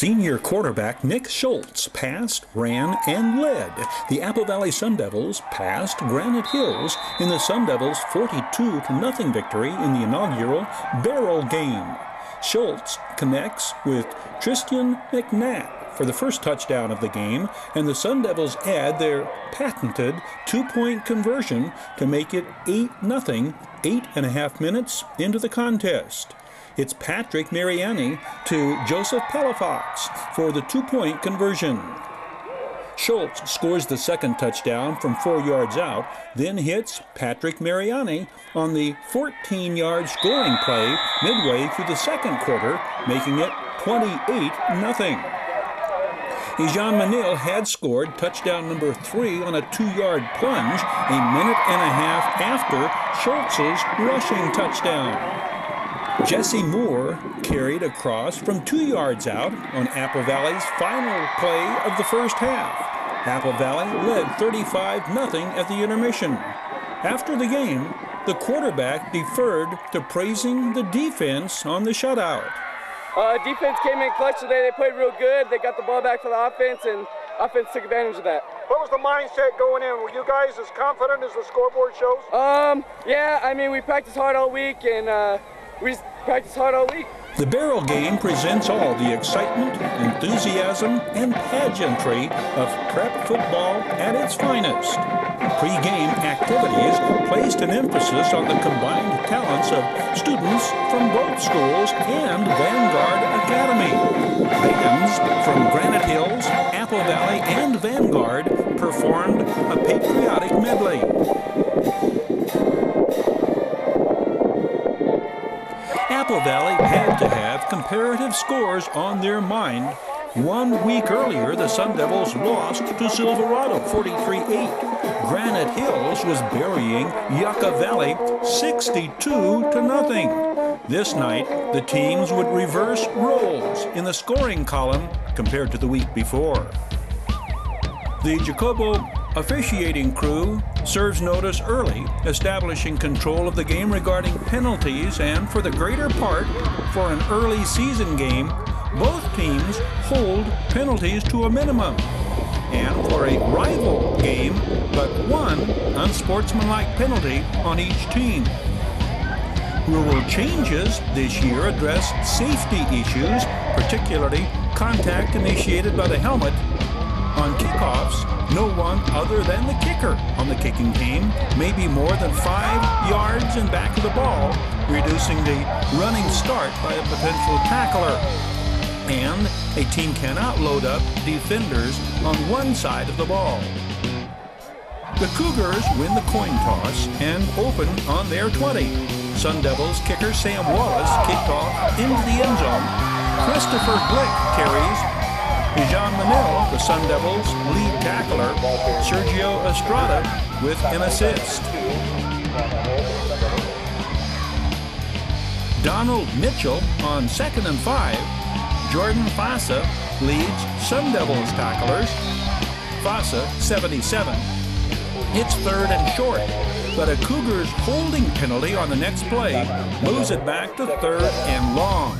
Senior quarterback Nick Schultz passed, ran, and led the Apple Valley Sun Devils past Granite Hills in the Sun Devils' 42-0 victory in the inaugural Barrel game. Schultz connects with Tristan McNabb for the first touchdown of the game, and the Sun Devils add their patented two-point conversion to make it 8-0, 8.5 minutes into the contest. It's Patrick Mariani to Joseph Palafox for the two-point conversion. Schultz scores the second touchdown from 4 yards out, then hits Patrick Mariani on the 14-yard scoring play midway through the second quarter, making it 28-0. Ejan Manil had scored touchdown number 3 on a 2-yard plunge a minute and a half after Schultz's rushing touchdown. Jesse Moore carried across from 2 yards out on Apple Valley's final play of the first half. Apple Valley led 35-0 at the intermission. After the game, the quarterback deferred to praising the defense on the shutout. Defense came in clutch today. They played real good. They got the ball back for the offense, and offense took advantage of that. What was the mindset going in? Were you guys as confident as the scoreboard shows? Yeah, I mean, we practiced hard all week, and we just practiced hard all week. The Barrel game presents all the excitement, enthusiasm, and pageantry of prep football at its finest. Pre-game activities placed an emphasis on the combined talents of students from both schools and Vanguard Academy. Bands from Granite Hills, Apple Valley, and Vanguard performed a patriotic medley. Apple Valley had to have comparative scores on their mind. 1 week earlier, the Sun Devils lost to Silverado 43-8. Granite Hills was burying Yucca Valley 62-0. This night, the teams would reverse roles in the scoring column compared to the week before. The Jacobo officiating crew serves notice early, establishing control of the game regarding penalties, and for the greater part, for an early season game, both teams hold penalties to a minimum. And for a rival game, but one unsportsmanlike penalty on each team. Rule changes this year address safety issues, particularly contact initiated by the helmet. On kickoffs, no one other than the kicker on the kicking team may be more than 5 yards in back of the ball, reducing the running start by a potential tackler. And a team cannot load up defenders on one side of the ball. The Cougars win the coin toss and open on their 20. Sun Devils kicker Sam Wallace kicked off into the end zone. Christopher Glick carries. Ejan Manil, the Sun Devils' lead tackler, Sergio Estrada with an assist. Donald Mitchell on 2nd and 5. Jordan Fassa leads Sun Devils tacklers. Fassa, 77. It's 3rd and short, but a Cougars holding penalty on the next play moves it back to 3rd and long.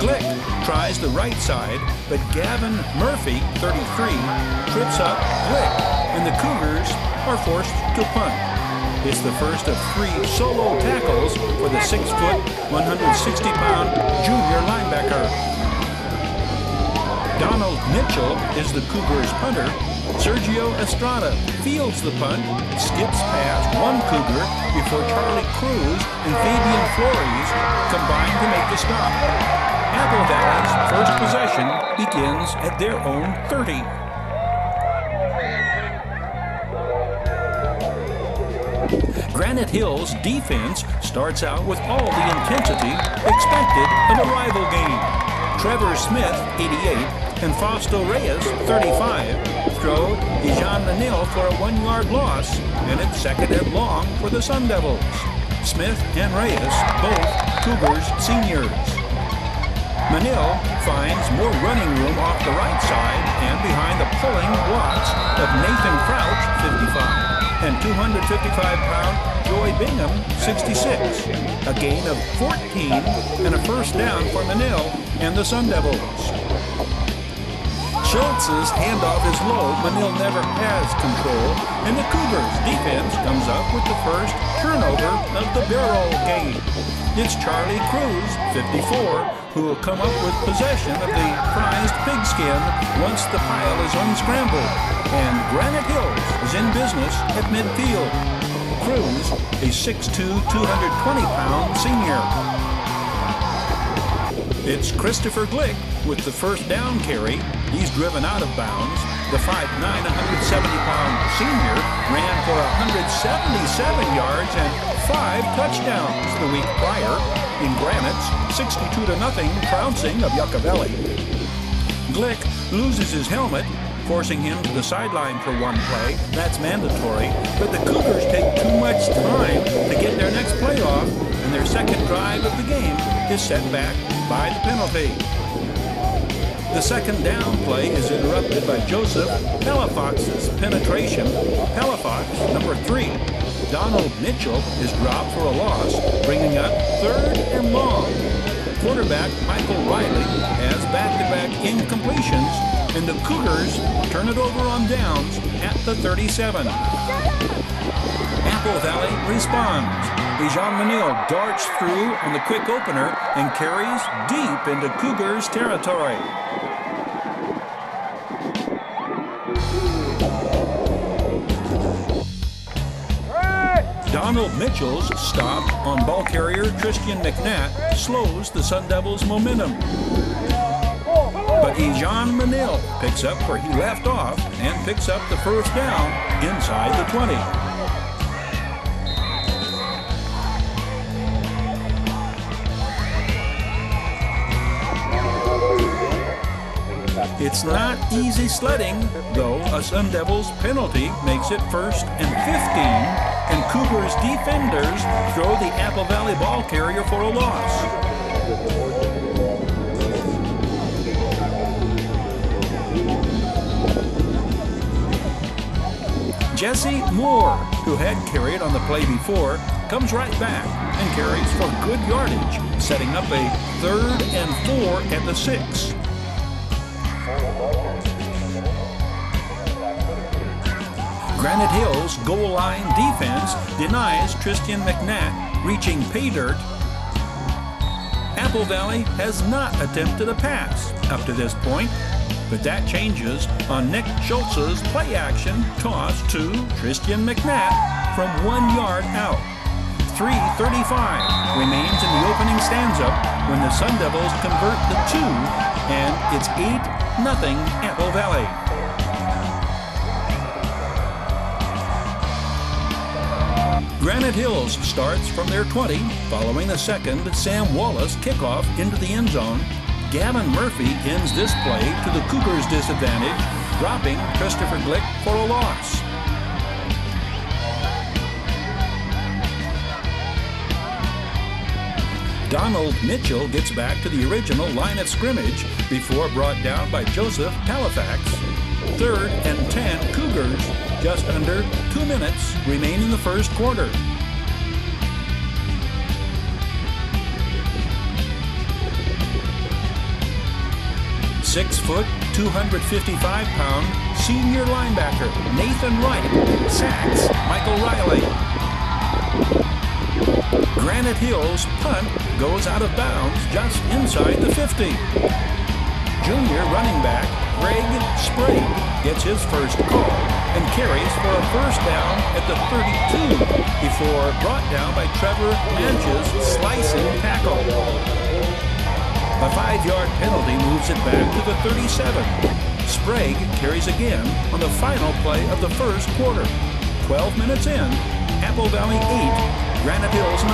Glick tries the right side, but Gavin Murphy, 33, trips up Glick, and the Cougars are forced to punt. It's the first of 3 solo tackles for the 6-foot, 160-pound junior linebacker. Donald Mitchell is the Cougars punter. Sergio Estrada fields the punt, skips past one Cougar before Charlie Cruz and Fabian Flores combine to make the stop. Apple Valley's first possession begins at their own 30. Granite Hills defense starts out with all the intensity expected of a rival game. Trevor Smith, 88, and Fausto Reyes, 35, throw Ejan Manil for a 1-yard loss, and it's 2nd and long for the Sun Devils. Smith and Reyes, both Cougars seniors. Manil finds more running room off the right side and behind the pulling blocks of Nathan Crouch, 55. and 255-pound Joy Bingham 66. A gain of 14 and a first down for Manil and the Sun Devils. Schultz's handoff is low. Manil never has control, and the Cougars defense comes up with the first turnover of the barrel game. It's Charlie Cruz, 54, who will come up with possession of the prized pigskin once the pile is unscrambled, and Granite Hills is in business at midfield. Cruz, a 6'2", 220-pound senior. It's Christopher Glick with the first down carry. He's driven out of bounds. The 5'9", 170-pound senior ran for 177 yards and 5 touchdowns the week prior in Granite's 62-0 trouncing of Yucca Valley. Glick loses his helmet, forcing him to the sideline for one play. That's mandatory, but the Cougars take too much time to get their next play off, and their second drive of the game is set back by the penalty. The second down play is interrupted by Joseph Palafox's penetration. Palafox, number 3. Donald Mitchell is dropped for a loss, bringing up 3rd and long. Quarterback Michael Riley has back-to-back incompletions, and the Cougars turn it over on downs at the 37. Apple Valley responds. Bijan Manil darts through on the quick opener and carries deep into Cougars territory. Donald Mitchell's stop on ball carrier Christian McNatt slows the Sun Devils' momentum. But Bijan Manil picks up where he left off and picks up the first down inside the 20. It's not easy sledding, though. A Sun Devils penalty makes it 1st and 15, and Cougars defenders throw the Apple Valley ball carrier for a loss. Jesse Moore, who had carried on the play before, comes right back and carries for good yardage, setting up a 3rd and 4 at the 6. Granite Hills' goal line defense denies Christian McNatt reaching pay dirt. Apple Valley has not attempted a pass up to this point, but that changes on Nick Schultz's play-action toss to Christian McNatt from 1 yard out. 3:35 remains in the opening stanza when the Sun Devils convert the 2, and it's 8-0 Apple Valley. Granite Hills starts from their 20, following the second Sam Wallace kickoff into the end zone. Gavin Murphy ends this play to the Cougars' disadvantage, dropping Christopher Glick for a loss. Donald Mitchell gets back to the original line of scrimmage before brought down by Joseph Palafox. 3rd and 10 Cougars, just under 2 minutes remain in the first quarter. Six-foot, 255-pound senior linebacker Nathan Wright sacks Michael Riley. Granite Hills' punt goes out of bounds just inside the 50. Junior running back Greg Sprague gets his first call and carries for a first down at the 32 before brought down by Trevor Manch's slicing tackle. A 5-yard penalty moves it back to the 37. Sprague carries again on the final play of the first quarter. 12 minutes in, Apple Valley 8, Granite Hills 0.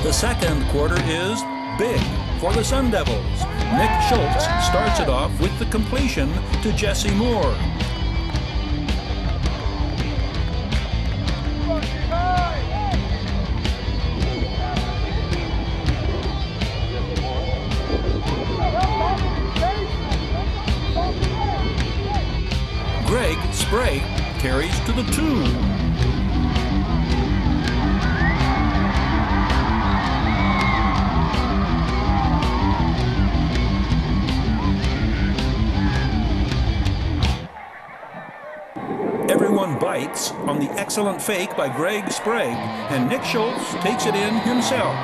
The second quarter is big for the Sun Devils. Nick Schultz starts it off with the completion to Jesse Moore. the 2. Everyone bites on the excellent fake by Greg Sprague, and Nick Schultz takes it in himself.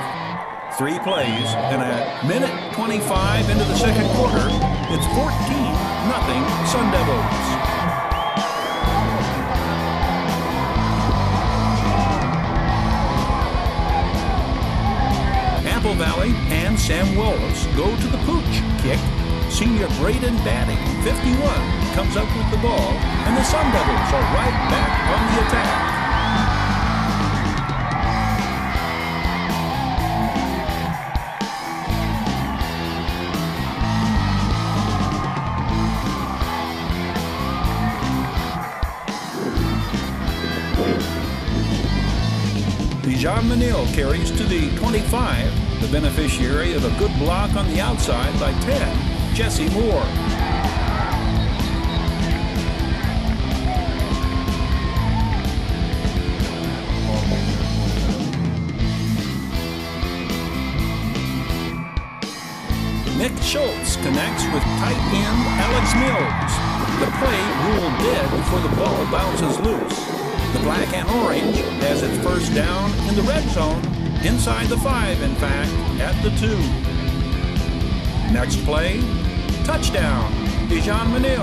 3 plays, and at minute 25 into the second quarter, it's 14-0 Sun Devils. Apple Valley and Sam Wallace go to the pooch kick. Senior Braden Batting, 51, comes up with the ball, and the Sun Devils are right back on the attack. Jean Manil carries to the 25, the beneficiary of a good block on the outside by 10, Jesse Moore. Nick Schultz connects with tight end Alex Mills. The play ruled dead before the ball bounces loose. The black and orange has its first down in the red zone, inside the 5, in fact, at the 2. Next play, touchdown, Dijon Manil.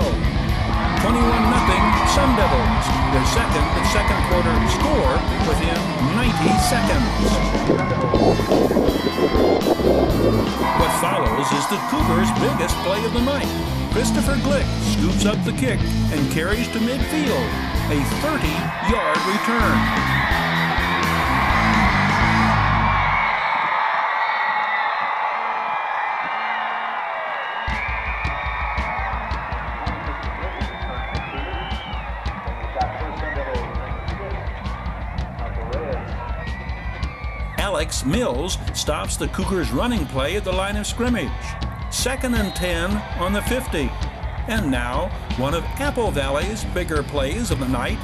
21-0 Sun Devils, their second quarter score within 90 seconds. What follows is the Cougars' biggest play of the night. Christopher Glick scoops up the kick and carries to midfield. A 30-yard return. Alex Mills stops the Cougars' running play at the line of scrimmage. 2nd and 10 on the 50. And now, one of Apple Valley's bigger plays of the night.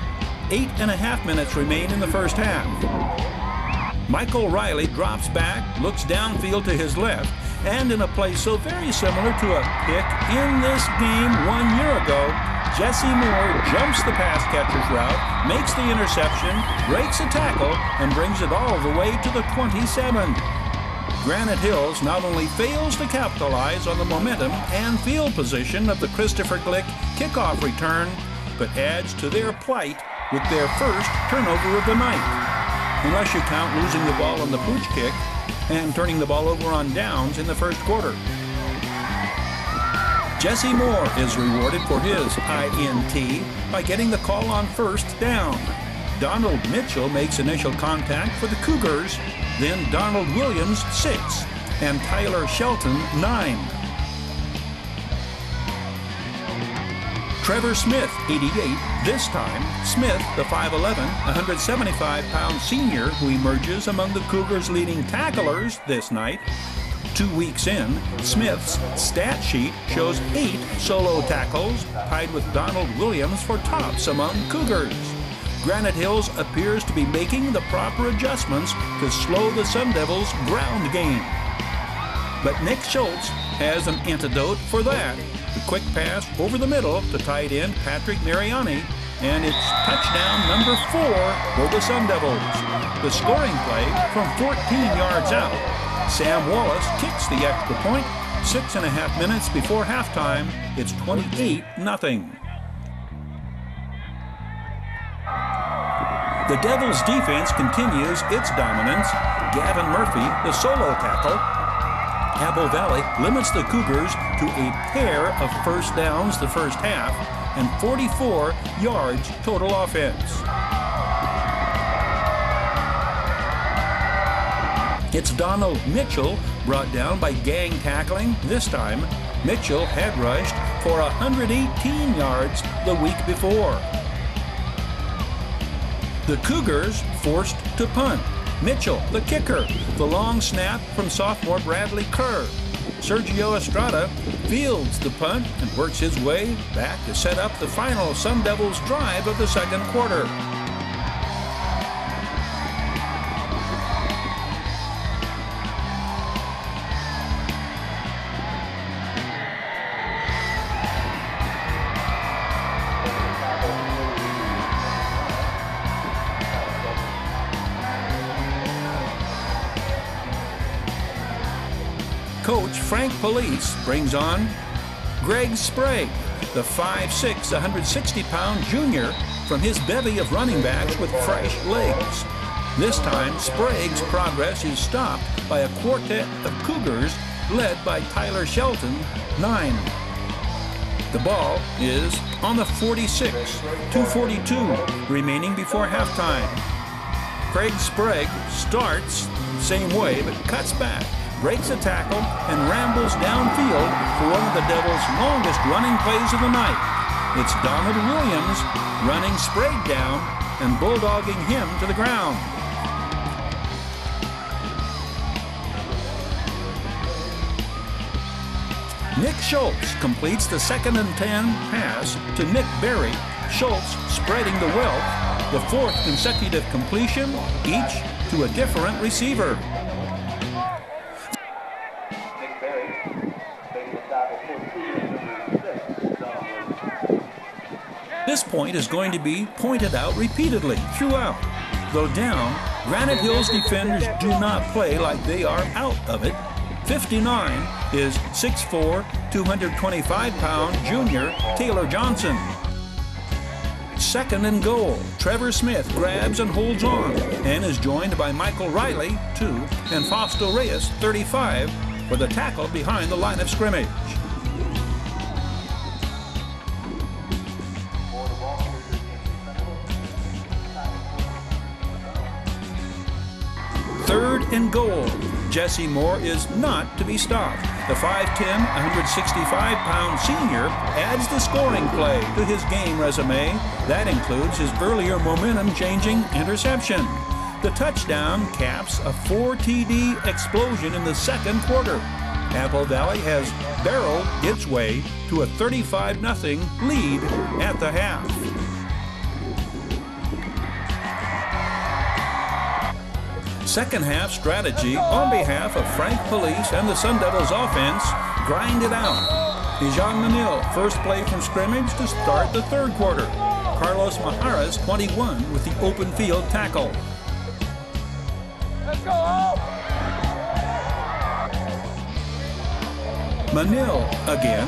8.5 minutes remain in the first half. Michael Riley drops back, looks downfield to his left, and in a play so very similar to a pick in this game 1 year ago, Jesse Moore jumps the pass catcher's route, makes the interception, breaks a tackle, and brings it all the way to the 27. Granite Hills not only fails to capitalize on the momentum and field position of the Christopher Glick kickoff return, but adds to their plight with their first turnover of the night, unless you count losing the ball on the pooch kick and turning the ball over on downs in the first quarter. Jesse Moore is rewarded for his INT by getting the call on first down. Donald Mitchell makes initial contact for the Cougars, then Donald Williams 6, and Tyler Shelton 9. Trevor Smith 88, this time Smith, the 5'11", 175-pound senior who emerges among the Cougars' leading tacklers this night. 2 weeks in, Smith's stat sheet shows 8 solo tackles, tied with Donald Williams for tops among Cougars. Granite Hills appears to be making the proper adjustments to slow the Sun Devils' ground game. But Nick Schultz has an antidote for that. The quick pass over the middle to tight end Patrick Mariani, and it's touchdown number 4 for the Sun Devils. The scoring play from 14 yards out. Sam Wallace kicks the extra point. 6.5 minutes before halftime, it's 28-0. The Devils' defense continues its dominance. Gavin Murphy, the solo tackle. Apple Valley limits the Cougars to a pair of first downs the first half and 44 yards total offense. It's Donald Mitchell brought down by gang tackling. This time, Mitchell had rushed for 118 yards the week before. The Cougars forced to punt. Mitchell, the kicker, the long snap from sophomore Bradley Kerr. Sergio Estrada fields the punt and works his way back to set up the final Sun Devils drive of the second quarter. Coach Frank Police brings on Greg Sprague, the 5'6", 160-pound junior from his bevy of running backs with fresh legs. This time, Sprague's progress is stopped by a quartet of Cougars led by Tyler Shelton, 9. The ball is on the 46, 2:42 remaining before halftime. Craig Sprague starts the same way but cuts back, breaks a tackle, and rambles downfield for one of the Devils' longest running plays of the night. It's Donald Williams running Sprague down and bulldogging him to the ground. Nick Schultz completes the 2nd and 10 pass to Nick Berry. Schultz spreading the wealth, the 4th consecutive completion, each to a different receiver. This point is going to be pointed out repeatedly throughout. Though down, Granite Hill's defenders do not play like they are out of it. 59 is 6'4", 225-pound junior Taylor Johnson. 2nd and goal. Trevor Smith grabs and holds on and is joined by Michael Riley, 2, and Fausto Reyes, 35, for the tackle behind the line of scrimmage. Third and goal. Jesse Moore is not to be stopped. The 5'10", 165-pound senior adds the scoring play to his game resume. That includes his earlier momentum-changing interception. The touchdown caps a 4-TD explosion in the second quarter. Apple Valley has barreled its way to a 35-0 lead at the half. Second half strategy on behalf of Frank Police and the Sun Devils offense, grind it out. Dijon Manil, first play from scrimmage to start the third quarter. Carlos Maharas, 21, with the open field tackle. Let's go! Manil again,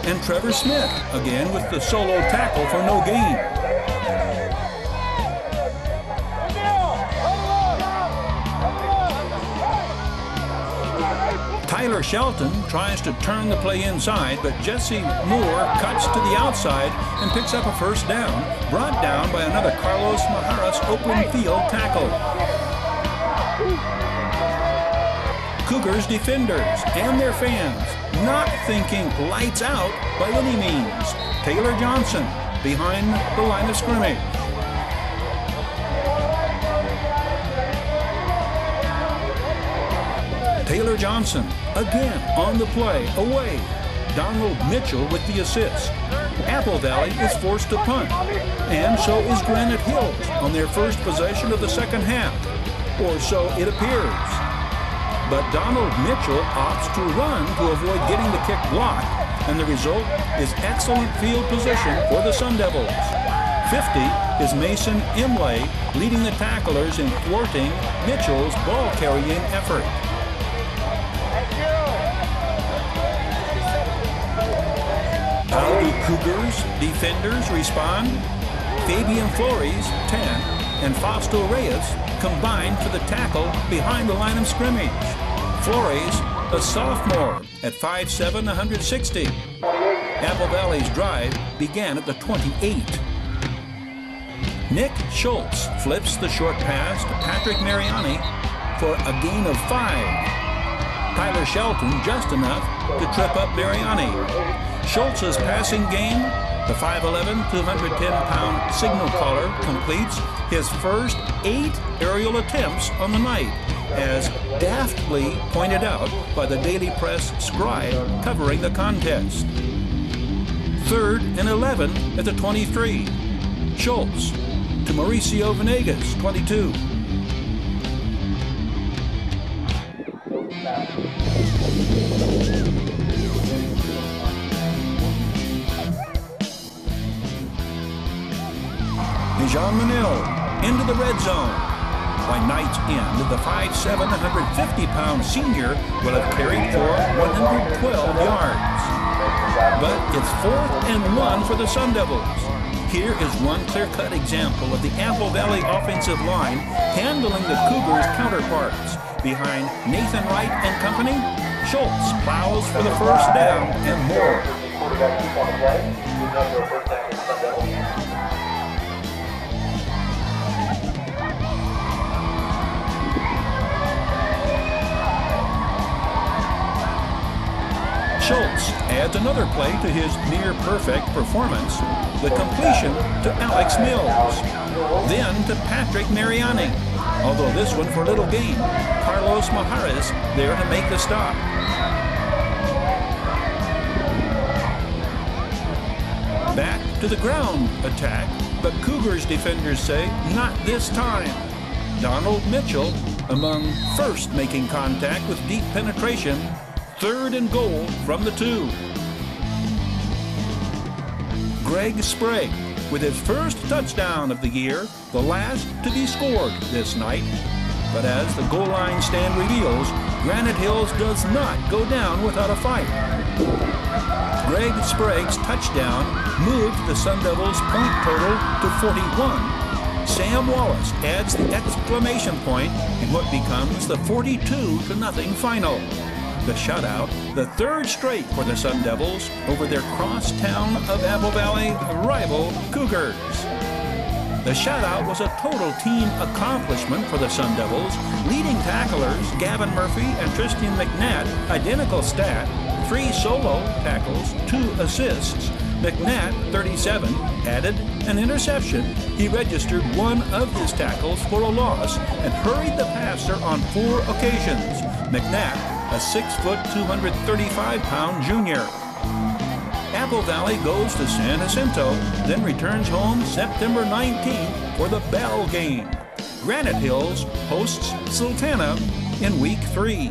and Trevor Smith again with the solo tackle for no gain. Tyler Shelton tries to turn the play inside, but Jesse Moore cuts to the outside and picks up a first down, brought down by another Carlos Maharas open field tackle. Cougars defenders and their fans not thinking lights out by any means. Taylor Johnson behind the line of scrimmage. Taylor Johnson again on the play, away. Donald Mitchell with the assist. Apple Valley is forced to punt, and so is Granite Hills on their first possession of the second half, or so it appears. But Donald Mitchell opts to run to avoid getting the kick blocked, and the result is excellent field position for the Sun Devils. 50 is Mason Imlay leading the tacklers in thwarting Mitchell's ball-carrying effort. How do Cougars defenders respond? Fabian Flores, 10, and Fausto Reyes combined for the tackle behind the line of scrimmage. Flores, a sophomore at 5'7", 160. Apple Valley's drive began at the 28. Nick Schultz flips the short pass to Patrick Mariani for a gain of 5. Tyler Shelton just enough to trip up Mariani. Schultz's passing game, the 5'11", 210-pound signal caller completes his first 8 aerial attempts on the night. as daftly pointed out by the Daily Press scribe covering the contest. 3rd and 11 at the 23. Schultz to Mauricio Venegas, 22. Jean Manil into the red zone. By night's end, the 5'7", 150-pound senior will have carried for 112 yards. But it's 4th and 1 for the Sun Devils. Here is one clear-cut example of the Apple Valley offensive line handling the Cougars' counterparts. Behind Nathan Wright and company, Schultz plows for the first down and more. Schultz adds another play to his near-perfect performance, the completion to Alex Mills. Then to Patrick Mariani, although this one for little gain. Carlos Maharis there to make the stop. Back to the ground attack, but Cougars defenders say not this time. Donald Mitchell among first making contact with deep penetration. 3rd and goal from the 2. Greg Sprague with his first touchdown of the year, the last to be scored this night. But as the goal line stand reveals, Granite Hills does not go down without a fight. Greg Sprague's touchdown moved the Sun Devils' point total to 41. Sam Wallace adds the exclamation point in what becomes the 42-0 final. The shutout, the 3rd straight for the Sun Devils over their crosstown of Apple Valley rival Cougars. The shutout was a total team accomplishment for the Sun Devils. Leading tacklers Gavin Murphy and Tristan McNatt, identical stat, 3 solo tackles, 2 assists. McNatt, 37, added an interception. He registered one of his tackles for a loss and hurried the passer on 4 occasions. McNatt, a 6', 235-pound junior. Apple Valley goes to San Jacinto, then returns home September 19th for the Bell game. Granite Hills hosts Sultana in Week 3.